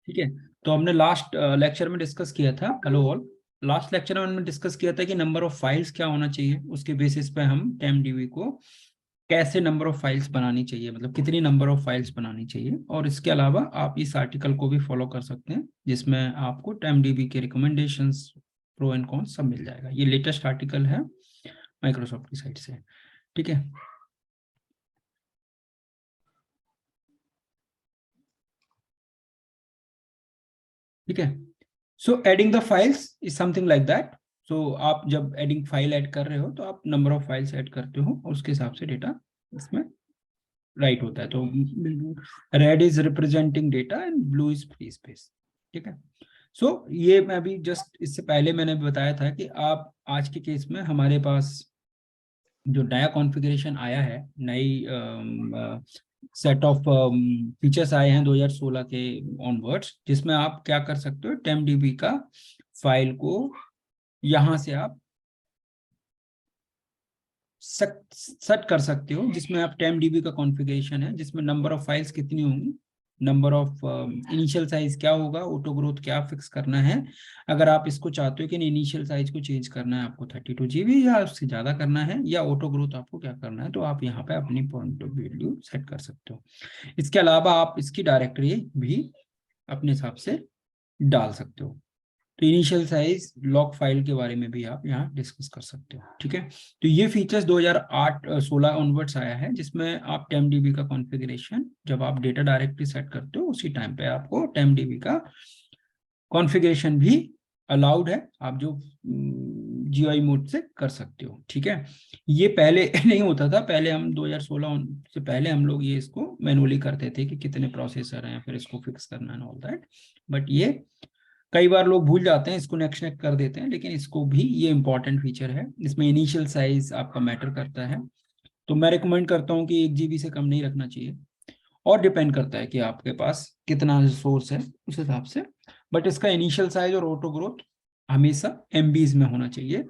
ठीक है। तो हमने लास्ट लेक्चर में डिस्कस किया था, हेलो ऑल, लास्ट लेक्चर में हमने डिस्कस किया था कि नंबर ऑफ फाइल्स क्या होना चाहिए, उसके बेसिस पे हम टेमडीबी को कैसे नंबर ऑफ फाइल्स बनानी चाहिए, मतलब कितनी नंबर ऑफ फाइल्स बनानी चाहिए। और इसके अलावा आप इस आर्टिकल को भी फॉलो कर सकते हैं जिसमें आपको टेमडीबी के रिकमेंडेशंस, प्रो एंड कॉन्स सब मिल जाएगा। ये लेटेस्ट आर्टिकल है माइक्रोसॉफ्ट की साइट से। ठीक है। ठीक है। So adding the files is something like that. So आप जब एडिंग फाइल ऐड कर रहे हो तो आप नंबर ऑफ फाइल्स ऐड करते हो और उसके हिसाब से डेटा इसमें राइट होता है। तो red is representing data and blue is free space. ठीक है। सो ये मैं अभी जस्ट इससे पहले मैंने बताया था कि आप आज के केस में हमारे पास जो नया कॉन्फ़िगरेशन आया है, नई सेट ऑफ फीचर्स आए हैं 2016 के ऑनवर्ड्स, जिसमें आप क्या कर सकते हो, टेमडीबी का फाइल को यहाँ से आप सेट कर सकते हो, जिसमें आप टेमडीबी का कॉन्फ़िगरेशन है, जिसमें नंबर ऑफ फाइल्स कितनी होंगी, नंबर ऑफ इनिशियल साइज क्या होगा, ऑटो ग्रोथ क्या फिक्स करना है। अगर आप इसको चाहते हो कि इनिशियल साइज को चेंज करना है आपको 32 GB या उससे ज़्यादा करना है, या ऑटो ग्रोथ आपको क्या करना है, तो आप यहाँ पे अपनी पॉइंट ऑफ व्यू सेट कर सकते हो। इसके अलावा आप इसकी डायरेक्टरी भी अपने हिसाब से डाल सकते हो। तो इनिशियल साइज लॉग फाइल के बारे में भी आप यहाँ डिस्कस कर सकते हो। ठीक है। तो ये फीचर्स 2008-16 ऑनवर्ड्स आया है, जिसमें आप टेमडीबी का कॉन्फ़िगरेशन जब आप डेटा डायरेक्टली सेट करते हो उसी टाइम पे आपको टेमडीबी का कॉन्फ़िगरेशन भी अलाउड है, आप जो जीयूआई मोड से कर सकते हो। ठीक है। ये पहले नहीं होता था, पहले हम 2016 से पहले हम लोग ये इसको मैनुअली करते थे कि कितने प्रोसेसर हैं, फिर इसको फिक्स करना है ऑल दैट। बट ये कई बार लोग भूल जाते हैं, इसको नेक्स्ट नेक्स्ट कर देते हैं, लेकिन इसको भी ये इंपॉर्टेंट फीचर है। इसमें इनिशियल साइज आपका मैटर करता है, तो मैं रिकमेंड करता हूँ कि 1 GB से कम नहीं रखना चाहिए, और डिपेंड करता है कि आपके पास कितना रिसोर्स है उस हिसाब से। बट इसका इनिशियल साइज और ऑटो ग्रोथ हमेशा MBs में होना चाहिए,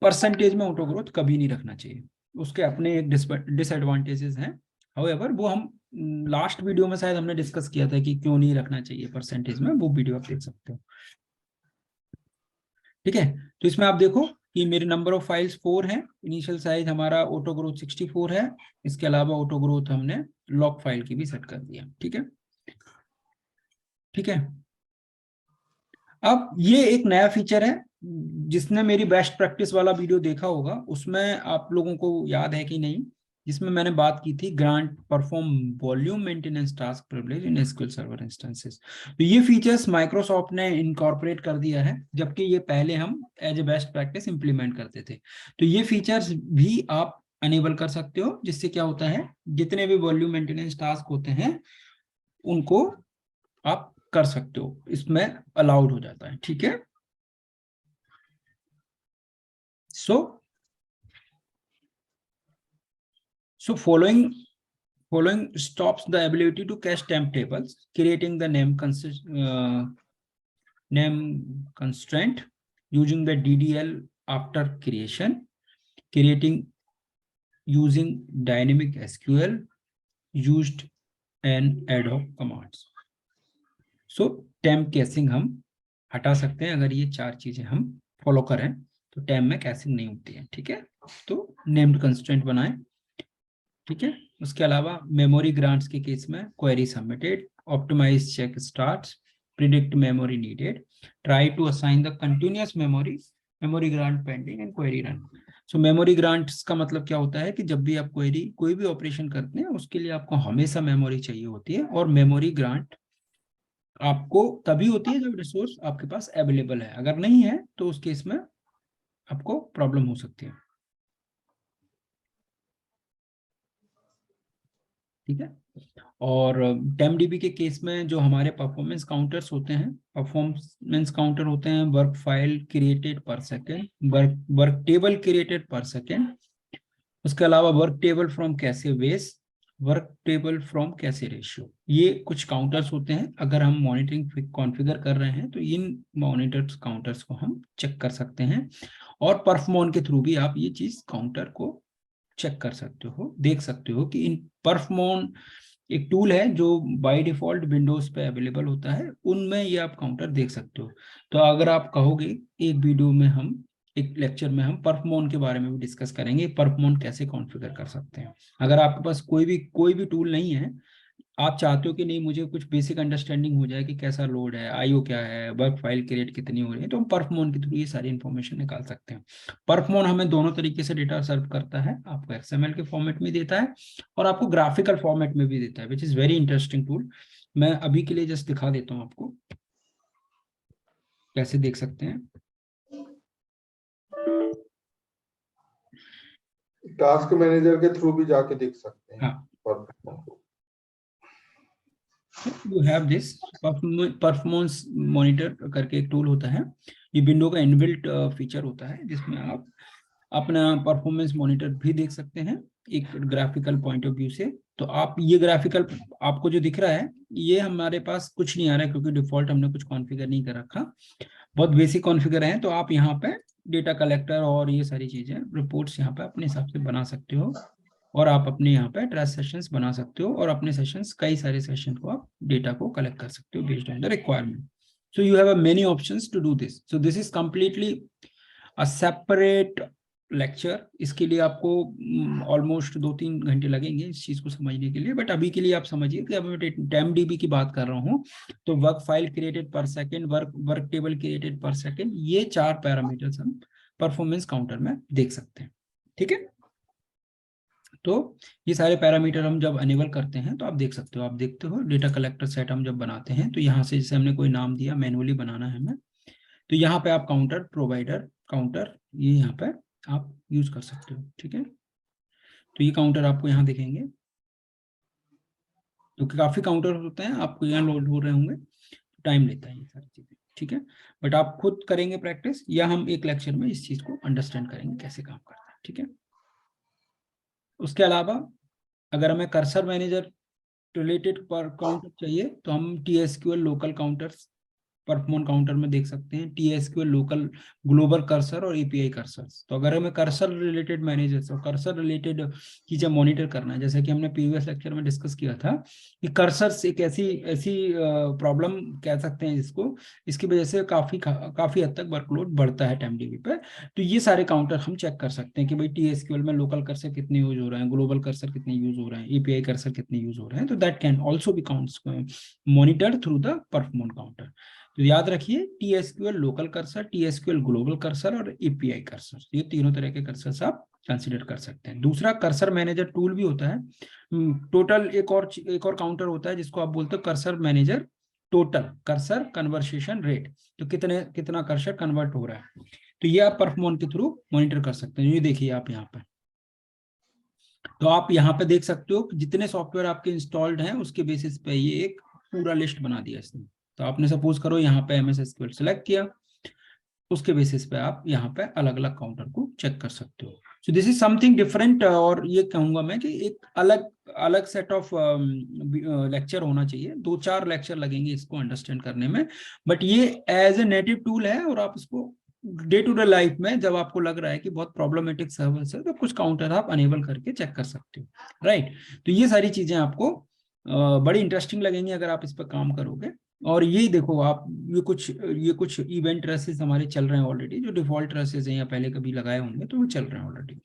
परसेंटेज में ऑटो ग्रोथ कभी नहीं रखना चाहिए। उसके अपने एक डिसएडवांटेजेस हैं, हाउएवर वो हम लास्ट वीडियो में शायद हमने डिस्कस किया था कि क्यों नहीं रखना चाहिए परसेंटेज में, वो वीडियो आप देख सकते हो। ठीक है। तो इसमें आप देखो कि मेरे नंबर ऑफ फाइल्स 4 हैं, इनिशियल साइज हमारा ऑटो ग्रोथ 64 है, इसके अलावा ऑटो ग्रोथ हमने लॉग फाइल की भी सेट कर दिया। ठीक है। ठीक है। अब ये एक नया फीचर है, जिसने मेरी बेस्ट प्रैक्टिस वाला वीडियो देखा होगा उसमें आप लोगों को याद है कि नहीं, जिसमें मैंने बात की थी grant perform volume maintenance task privilege in SQL server instances. तो ये फीचर्स माइक्रोसॉफ्ट ने इनकॉर्पोरेट कर दिया है, जबकि ये पहले हम as a best practice implement करते थे। तो ये फीचर्स भी आप अनेबल कर सकते हो, जिससे क्या होता है, जितने भी वॉल्यूम मेंटेनेंस टास्क होते हैं उनको आप कर सकते हो, इसमें अलाउड हो जाता है। ठीक है। सो following stops the ability to cache temp tables, creating the name constraint using the DDL after creation, creating using dynamic SQL used and ad hoc commands. So temp casing हम हटा सकते हैं, अगर ये 4 चीजें हम फॉलो करें तो temp में कैसिंग नहीं होती है। ठीक है। तो नेम्ड कंस्ट्रेंट बनाएं। ठीक है। उसके अलावा मेमोरी ग्रांट्स के केस में query submitted, optimize check start, predict memory needed, try to assign the continuous memory grant pending and query run. So memory grants का मतलब क्या होता है कि जब भी आप क्वेरी कोई भी ऑपरेशन करते हैं उसके लिए आपको हमेशा मेमोरी चाहिए होती है, और मेमोरी ग्रांट आपको तभी होती है जब रिसोर्स आपके पास अवेलेबल है, अगर नहीं है तो उस केस में आपको प्रॉब्लम हो सकती है। ठीक है। और टेमडीबी के केस में जो हमारे परफॉर्मेंस काउंटर्स होते हैं, परफॉर्मेंस काउंटर होते हैं वर्क फाइल क्रिएटेड पर सेकेंड, वर्क टेबल क्रिएटेड पर सेकेंड, उसके अलावा वर्क टेबल फ्रॉम कैसे बेस, वर्क टेबल फ्रॉम कैसे रेशियो, ये कुछ काउंटर्स होते हैं। अगर हम मॉनिटरिंग कॉन्फ़िगर कर रहे हैं तो इन मॉनिटर्स काउंटर्स को हम चेक कर सकते हैं, और परफमॉन के थ्रू भी आप ये चीज काउंटर को चेक कर सकते हो, देख सकते हो कि इन परफमॉन एक टूल है जो बाय डिफॉल्ट विंडोज पे अवेलेबल होता है, उनमें ये आप काउंटर देख सकते हो। तो अगर आप कहोगे, एक वीडियो में हम, एक लेक्चर में हम परफमोन के बारे में भी डिस्कस करेंगे, परफमोन कैसे कॉन्फ़िगर कर सकते हैं। अगर आपके पास कोई भी टूल नहीं है, आप चाहते हो कि नहीं मुझे कुछ बेसिक अंडरस्टैंडिंग हो जाए कि कैसा लोड है, आईओ क्या है, वर्क फाइल क्रिएट कितनी हो रही है, तो हम परफमोन के थ्रू ये सारी इन्फॉर्मेशन निकाल सकते हैं। परफमोन हमें दोनों तरीके से डेटा सर्व करता है, आपको एक्सएमएल के फॉर्मेट में देता है और आपको ग्राफिकल फॉर्मेट में भी देता है, which is very interesting tool. मैं अभी के लिए जस्ट दिखा देता हूँ आपको कैसे देख सकते हैं। टास्क मैनेजर के थ्रू भी जाके देख सकते हैं। हाँ, you have this performance monitor करके एक टूल होता है। ये विंडो का इनबिल्ट फीचर होता है जिसमें आप अपना परफॉर्मेंस मॉनिटर भी देख सकते हैं एक ग्राफिकल पॉइंट ऑफ व्यू से। तो आप ये ग्राफिकल आपको जो दिख रहा है, ये हमारे पास कुछ नहीं आ रहा है क्योंकि डिफॉल्ट हमने कुछ कॉन्फ़िगर नहीं कर रखा, बहुत बेसिक कॉन्फ़िगर है। तो आप यहाँ पे डेटा कलेक्टर और ये सारी चीजें, रिपोर्ट्स यहाँ पे अपने हिसाब से बना सकते हो और आप अपने यहाँ पे ट्रेस सेशंस बना सकते हो और अपने सेशंस, कई सारे सेशन को आप डेटा को कलेक्ट कर सकते हो based on the requirement. So you have a many options to do this. So this is completely a separate lecture. इसके लिए आपको ऑलमोस्ट 2-3 घंटे लगेंगे इस चीज को समझने के लिए, बट अभी के लिए आप समझिए कि अब मैं TimeDB की बात कर रहा हूँ, तो वर्क फाइल क्रिएटेड पर सेकंड, वर्क टेबल क्रिएटेड पर सेकंड, ये 4 पैरामीटर्स हम परफॉर्मेंस काउंटर में देख सकते हैं। ठीक है, तो ये सारे पैरामीटर हम जब अनेबल करते हैं तो आप देख सकते हो, आप देखते हो डेटा कलेक्टर सेट हम जब बनाते हैं तो यहाँ से जैसे हमने कोई नाम दिया, मैनुअली बनाना है हमें, तो यहाँ पे आप काउंटर प्रोवाइडर काउंटर, ये यहाँ पे आप यूज कर सकते हो। ठीक है, तो ये काउंटर आपको यहाँ दिखेंगे, क्योंकि काफी काउंटर होते हैं, आपको यहाँ लोड हो रहे होंगे, टाइम लेता है ये सारी चीजें। ठीक है, बट आप खुद करेंगे प्रैक्टिस या हम एक लेक्चर में इस चीज को अंडरस्टैंड करेंगे कैसे काम करता है। ठीक है, उसके अलावा अगर हमें कर्सर मैनेजर रिलेटेड पर काउंटर चाहिए तो हम TSQL local counters performance counter में देख सकते हैं, TSQL लोकल ग्लोबल कर्सर और API कर्सर। तो अगर हमें कर्सर रिलेटेड मैनेजर्स और कर्सर रिलेटेड चीजें मॉनिटर करना है, जैसे कि हमने प्रीवियस लेक्चर में डिस्कस किया था कि कर्सर्स एक ऐसी ऐसी प्रॉब्लम कह सकते हैं जिसको, इसकी वजह से काफी हद तक वर्कलोड बढ़ता है TimeDB पे। तो ये सारे काउंटर हम चेक कर सकते हैं कि भाई TSQL में लोकल कर्सर कितने यूज हो रहे हैं, ग्लोबल कर्सर कितने यूज हो रहे हैं, API कर्सर कितने यूज हो रहे हैं। तो that can also be counts monitored through the performance counter. तो याद रखिए, TSQL local cursor, TSQL global cursor और API कर्सर, ये तीनों तरह के कर्सर आप कंसीडर कर सकते हैं। दूसरा कर्सर मैनेजर टूल भी होता है। टोटल एक और काउंटर होता है जिसको आप बोलते हो cursor manager total cursor conversation rate, तो कितना कर्सर कन्वर्ट हो रहा है, तो ये आप परफॉर्मेंस के थ्रू मॉनिटर कर सकते हैं। ये देखिए आप यहाँ पे, तो आप यहाँ पे देख सकते हो जितने सॉफ्टवेयर आपके इंस्टॉल्ड हैं उसके बेसिस पे ये एक पूरा लिस्ट बना दिया इसने। तो आपने सपोज करो यहाँ पे MS SQL सेलेक्ट किया, उसके बेसिस पे आप यहाँ पे अलग अलग काउंटर को चेक कर सकते हो। सो दिस इज समथिंग डिफरेंट, और ये कहूंगा मैं कि एक अलग अलग सेट ऑफ लेक्चर होना चाहिए, 2-4 लेक्चर लगेंगे इसको अंडरस्टैंड करने में, बट ये एज ए नेटिव टूल है और आप इसको डे टू डे लाइफ में जब आपको लग रहा है कि बहुत प्रॉब्लमेटिक सर्विस है तो कुछ काउंटर आप अनेबल करके चेक कर सकते हो। राइट, तो ये सारी चीजें आपको बड़ी इंटरेस्टिंग लगेंगी अगर आप इस पर काम करोगे। और ये देखो आप, ये कुछ इवेंट ट्रेसेस हमारे चल रहे हैं ऑलरेडी, जो डिफॉल्ट ट्रेसेस हैं या पहले कभी लगाए होंगे तो वो चल रहे हैं ऑलरेडी।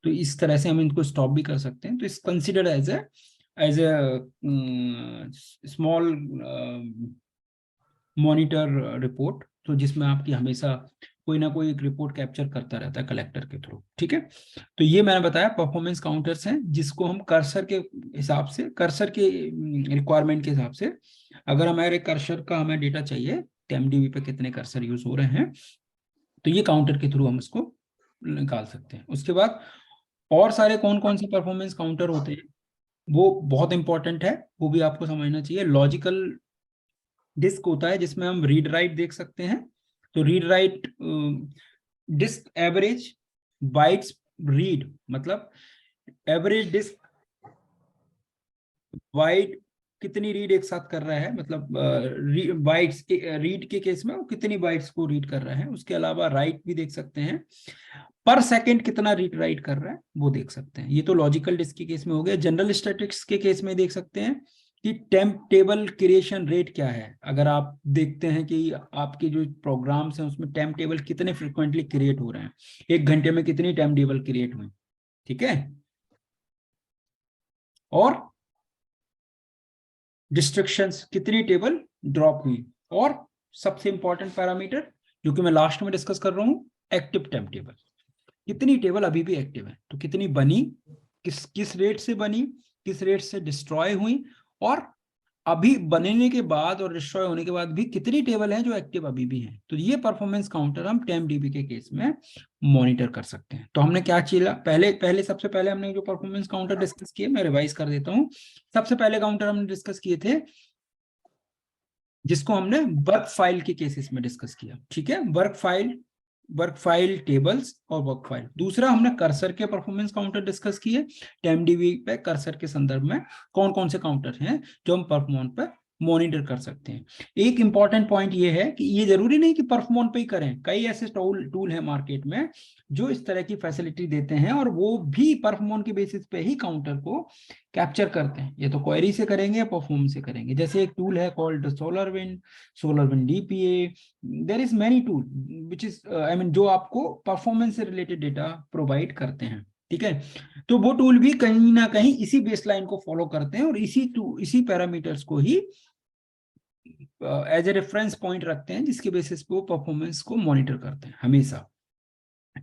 तो इस तरह से हम इनको स्टॉप भी कर सकते हैं। तो इस consider as a small monitor report, तो जिसमें आपकी हमेशा कोई ना कोई एक रिपोर्ट कैप्चर करता रहता है कलेक्टर के थ्रू। ठीक है, तो ये मैंने बताया परफॉर्मेंस काउंटर्स हैं जिसको हम कर्सर के हिसाब से, कर्सर के रिक्वायरमेंट के हिसाब से, अगर हमारे कर्सर का हमें डेटा चाहिए TimeDB पे कितने कर्सर यूज हो रहे हैं, तो ये काउंटर के थ्रू हम इसको निकाल सकते हैं। उसके बाद और सारे कौन कौन से परफॉर्मेंस काउंटर होते हैं वो बहुत इंपॉर्टेंट है, वो भी आपको समझना चाहिए। लॉजिकल डिस्क होता है जिसमें हम रीड राइट देख सकते हैं। तो read write disk average bytes read, मतलब एवरेज डिस्क वाइड कितनी रीड एक साथ कर रहा है, मतलब बाइट्स रीड के केस में वो कितनी बाइट्स को रीड कर रहा है। उसके अलावा राइट भी देख सकते हैं, पर सेकंड कितना रीड राइट कर रहा है वो देख सकते हैं। ये तो लॉजिकल डिस्क के केस में हो गया। जनरल स्टैटिस्टिक्स के केस में देख सकते हैं कि टेम्प टेबल क्रिएशन रेट क्या है। अगर आप देखते हैं कि आपके जो प्रोग्राम्स हैं उसमें टेम्प टेबल कितने फ्रिक्वेंटली क्रिएट हो रहे हैं, 1 घंटे में कितनी टेम्प टेबल क्रिएट हुई, ठीक है। और डिस्ट्रक्शंस, कितनी टेबल ड्रॉप हुई। और सबसे इंपॉर्टेंट पैरामीटर जो कि मैं लास्ट में डिस्कस कर रहा हूं, एक्टिव टेम्प टेबल, कितनी टेबल अभी भी एक्टिव है, तो कितनी बनी, किस रेट से बनी, किस रेट से डिस्ट्रॉय हुई, और अभी बनने के बाद और डिस्ट्रॉय होने के बाद भी कितनी टेबल है जो एक्टिव अभी भी है। तो ये परफॉर्मेंस काउंटर हम टेम्पडीबी के केस में मॉनिटर कर सकते हैं। तो हमने क्या चीला, सबसे पहले हमने जो परफॉर्मेंस काउंटर डिस्कस किए, मैं रिवाइज कर देता हूं। सबसे पहले काउंटर हमने डिस्कस किए थे जिसको हमने वर्क फाइल के केसेस में डिस्कस किया, ठीक है। वर्क फाइल टेबल्स और वर्क फाइल। दूसरा हमने कर्सर के परफॉर्मेंस काउंटर डिस्कस किए, टेम्पडीबी पे कर्सर के संदर्भ में कौन कौन से काउंटर हैं जो हम परफॉर्मेंस पे मॉनिटर कर सकते हैं। एक इंपॉर्टेंट पॉइंट ये है कि ये जरूरी नहीं कि परफॉर्मेंस पे ही करें, कई ऐसे टूल है मार्केट में जो इस तरह की फैसिलिटी देते हैं और वो भी परफॉर्मेंस के बेसिस पे ही काउंटर को कैप्चर करते हैं। ये तो क्वेरी से करेंगे या परफॉर्मेंस से करेंगे। जैसे एक टूल है called SolarWind DPA, there is many tool which is I mean जो आपको परफॉर्मेंस से रिलेटेड डेटा प्रोवाइड करते हैं, ठीक है। तो वो टूल भी कहीं ना कहीं इसी बेसलाइन को फॉलो करते हैं और इसी पैरामीटर्स को ही एज ए रेफरेंस पॉइंट रखते हैं जिसके बेसिस पे वो परफॉर्मेंस को मॉनिटर करते हैं। हमेशा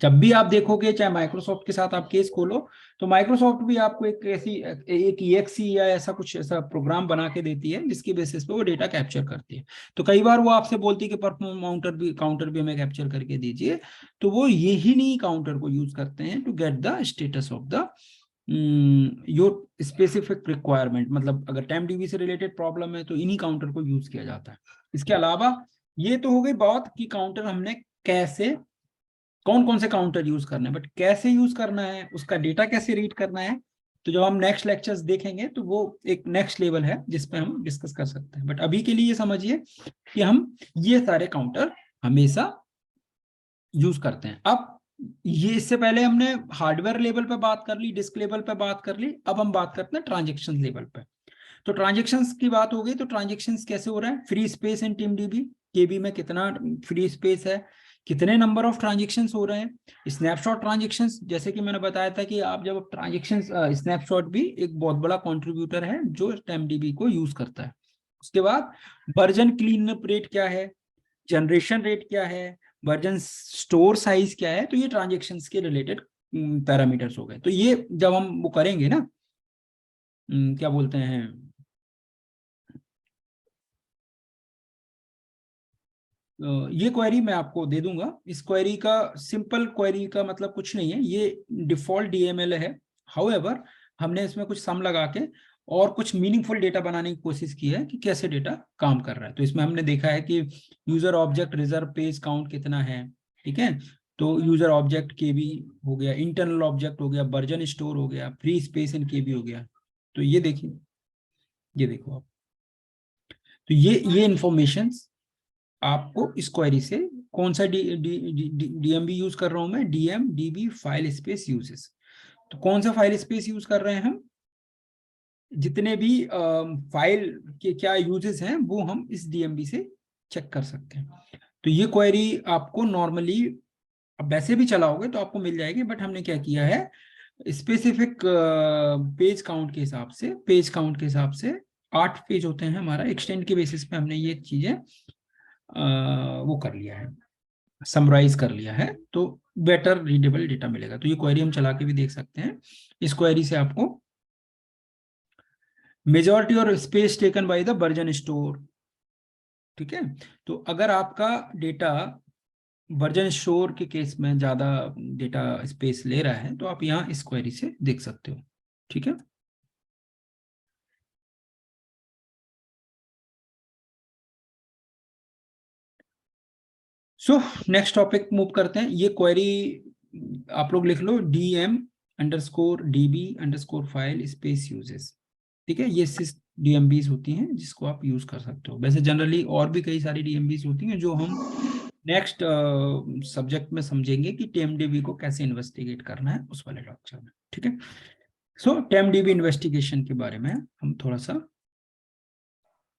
जब भी आप देखोगे, चाहे माइक्रोसॉफ्ट के साथ आप केस खोलो, तो माइक्रोसॉफ्ट भी आपको एक EXE या ऐसा प्रोग्राम बना के देती है जिसकी बेसिस पे वो डेटा कैप्चर करती है। तो कई बार वो आपसे बोलती है कि परफॉर्मेंस काउंटर भी हमें कैप्चर करके दीजिए, तो वो यही नहीं काउंटर को यूज करते हैं to get the status of the your specific requirement. मतलब अगर टेम्पडीबी से रिलेटेड प्रॉब्लम है तो इन्हीं काउंटर को यूज किया जाता है। इसके अलावा ये तो हो गई बात कि काउंटर हमने कैसे, कौन कौन से काउंटर यूज करना है, बट कैसे यूज करना है, उसका डेटा कैसे रीड करना है, तो जब हम नेक्स्ट लेक्चर्स देखेंगे तो वो एक नेक्स्ट लेवल है जिसपे हम डिस्कस कर सकते हैं। बट अभी के लिए ये समझिए कि हम ये सारे काउंटर हमेशा यूज करते हैं। अब ये इससे पहले हमने हार्डवेयर लेवल पे बात कर ली, डिस्क लेवल पे बात कर ली, अब हम बात करते हैं ट्रांजेक्शन लेवल पे। तो ट्रांजेक्शन्स की बात हो गई, तो ट्रांजेक्शन्स कैसे हो रहा है, फ्री स्पेस इन टीमडीबी, केबी में कितना फ्री स्पेस है, कितने नंबर ऑफ ट्रांजेक्शन्स हो रहे हैं। स्नैपशॉट ट्रांजेक्शन्स, जैसे कि मैंने बताया था कि आप जब ट्रांजेक्शन्स, स्नैपशॉट भी एक बहुत बड़ा कंट्रीब्यूटर है जो टीमडीबी को यूज करता है। उसके बाद वर्जन क्लीन अप रेट क्या है, जनरेशन रेट क्या है, वर्जन स्टोर साइज क्या है, तो ये ट्रांजेक्शन्स के रिलेटेड पैरामीटर्स हो गए। तो ये जब हम वो करेंगे ना, क्या बोलते हैं, ये क्वेरी मैं आपको दे दूंगा। इस क्वेरी का, सिंपल क्वेरी का मतलब कुछ नहीं है, ये डिफॉल्ट DML है। हाउएवर हमने इसमें कुछ सम लगा के और कुछ मीनिंगफुल डेटा बनाने की कोशिश की है कि कैसे डेटा काम कर रहा है। तो इसमें हमने देखा है कि user object reserve page count कितना है, ठीक है। तो यूजर ऑब्जेक्ट केबी हो गया, इंटरनल ऑब्जेक्ट हो गया, वर्जन स्टोर हो गया, फ्री स्पेस इन केबी हो गया। तो ये देखिए, ये देखो आप, तो ये इंफॉर्मेशन आपको इस क्वेरी से, कौन सा डीएमबी यूज कर रहा हूं मैं, DMDB फाइल स्पेस यूजेस। तो कौन सा फाइल स्पेस यूज कर रहे हैं हम, जितने भी फाइल के क्या यूजेस हैं वो हम इस DMB से चेक कर सकते हैं। तो ये क्वेरी आपको नॉर्मली, अब वैसे भी चलाओगे तो आपको मिल जाएगी, बट हमने क्या किया है, स्पेसिफिक पेज काउंट के हिसाब से 8 पेज होते हैं हमारा, एक्सटेंड के बेसिस पे हमने ये चीजें वो कर लिया है, समराइज कर लिया है, तो बेटर रीडेबल डेटा मिलेगा। तो ये क्वेरी हम चला के भी देख सकते हैं। इस क्वेरी से आपको मेजॉरिटी और space taken by the version store, ठीक है। तो अगर आपका डेटा वर्जन स्टोर के केस में ज्यादा डेटा स्पेस ले रहा है तो आप यहाँ इस क्वेरी से देख सकते हो, ठीक है। सो नेक्स्ट टॉपिक मूव करते हैं। ये क्वेरी आप लोग लिख लो, DM_DB_file space uses, ठीक है। ये डीएमबीज होती हैं जिसको आप यूज कर सकते हो। वैसे जनरली और भी कई सारी डीएमबीज होती हैं जो हम नेक्स्ट सब्जेक्ट में समझेंगे कि टेमडीबी को कैसे इन्वेस्टिगेट करना है उस वाले लेक्चर में, ठीक है। सो टेमडीबी इन्वेस्टिगेशन के बारे में हम थोड़ा सा